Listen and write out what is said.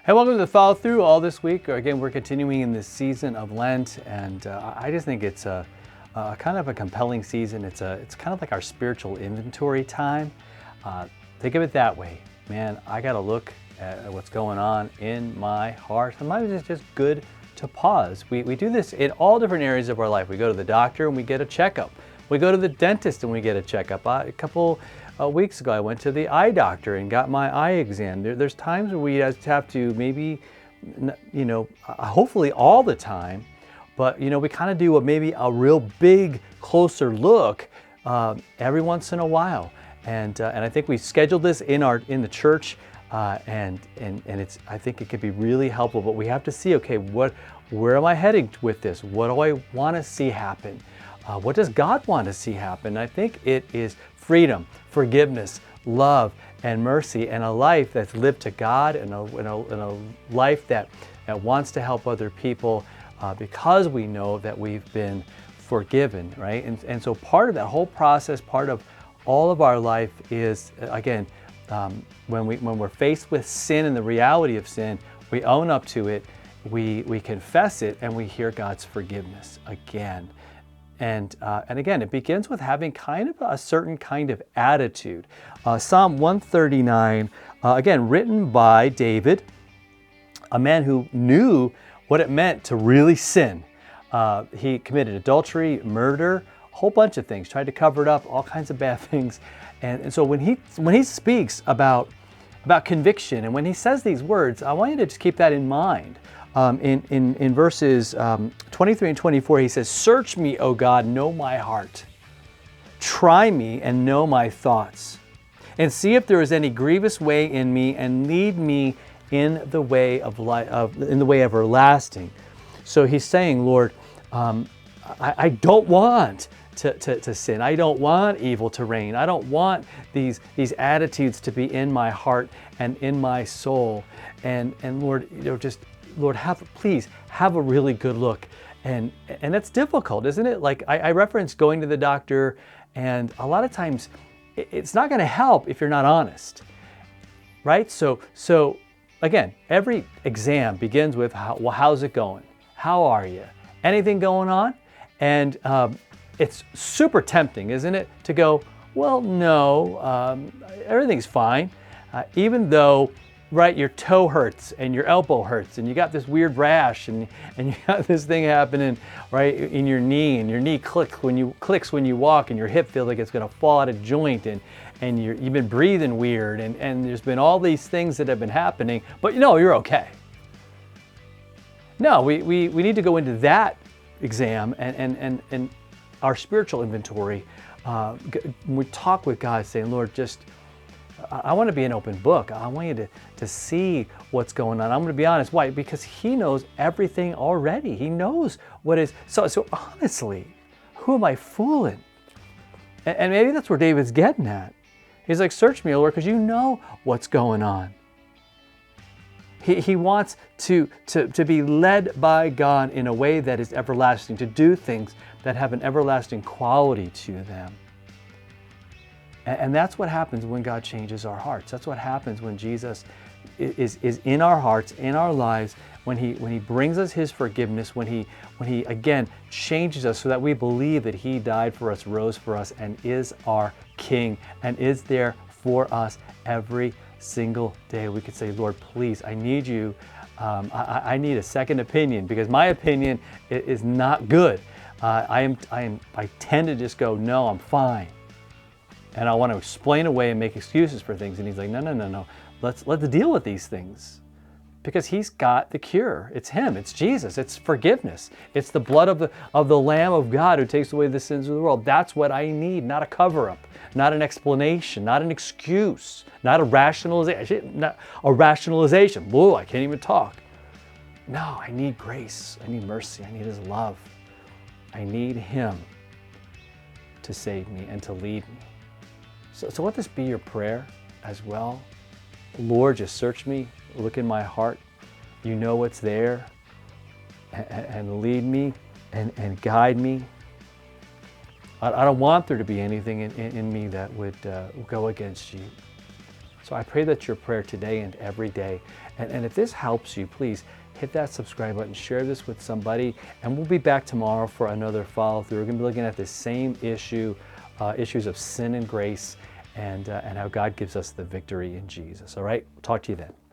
Hey, welcome to the Follow Through all this week. Again, we're continuing in this season of Lent, and I just think it's a kind of a compelling season. It's kind of like our spiritual inventory time. Think of it that way, man. I got to look at what's going on in my heart. Sometimes it's just good to pause. We do this in all different areas of our life. We go to the doctor and we get a checkup. We go to the dentist and we get a checkup. A couple weeks ago, I went to the eye doctor and got my eye exam. There's times where we just have to maybe, hopefully all the time, but we kind of do maybe a real big, closer look every once in a while. And I think we scheduled this in the church, and it's, I think it could be really helpful. But we have to see, okay, where am I heading with this? What do I want to see happen? What does God want to see happen? I think it is freedom, forgiveness, love, and mercy, and a life that's lived to God, and a life that wants to help other people because we know that we've been forgiven, right? And so part of that whole process, part of all of our life is, again, when we're faced with sin and the reality of sin, we own up to it, we confess it, and we hear God's forgiveness again. And again, it begins with having kind of a certain kind of attitude. Psalm 139, again, written by David, a man who knew what it meant to really sin. He committed adultery, murder, a whole bunch of things, tried to cover it up, all kinds of bad things. And so when he speaks about conviction, and when he says these words, I want you to just keep that in mind. In verses 23 and 24, he says, "Search me, O God, know my heart. Try me and know my thoughts. And see if there is any grievous way in me, and lead me in the way of in the way everlasting." So he's saying, Lord, I don't want to sin. I don't want evil to reign. I don't want these attitudes to be in my heart and in my soul. And Lord, Lord, please have a really good look. And that's difficult, isn't it? Like I referenced going to the doctor, and a lot of times it's not going to help if you're not honest, right? So again, every exam begins with, how's it going? How are you? Anything going on? And it's super tempting, isn't it, to go, well, no, everything's fine, even though, right, your toe hurts and your elbow hurts and you got this weird rash and you got this thing happening right in your knee, and your knee clicks when you walk, and your hip feels like it's going to fall out of joint, and you've been breathing weird, and there's been all these things that have been happening, but you're okay. No, we need to go into that exam and our spiritual inventory. We talk with God saying, Lord, I want to be an open book. I want you to see what's going on. I'm going to be honest. Why? Because He knows everything already. He knows what is. So honestly, who am I fooling? And maybe that's where David's getting at. He's like, search me, O Lord, because you know what's going on. He wants to be led by God in a way that is everlasting, to do things that have an everlasting quality to them. And that's what happens when God changes our hearts. That's what happens when Jesus is in our hearts, in our lives, when he brings us His forgiveness, when he again changes us so that we believe that He died for us, rose for us, and is our King, and is there for us every single day. We could say, Lord, please, I need you. I need a second opinion, because my opinion is not good. I tend to just go, no, I'm fine. And I want to explain away and make excuses for things. And He's like, no. Let's deal with these things, because He's got the cure. It's Him. It's Jesus. It's forgiveness. It's the blood of the Lamb of God who takes away the sins of the world. That's what I need, not a cover-up, not an explanation, not an excuse, not a rationalization. Whoa, I can't even talk. No, I need grace. I need mercy. I need His love. I need Him to save me and to lead me. So let this be your prayer as well. Lord, just search me, look in my heart. You know what's there, and lead me and guide me. I don't want there to be anything in me that would go against you. So I pray that your prayer today and every day. And if this helps you, please hit that subscribe button, share this with somebody, and we'll be back tomorrow for another follow through. We're going to be looking at the same issues of sin and grace, and how God gives us the victory in Jesus. All right, talk to you then.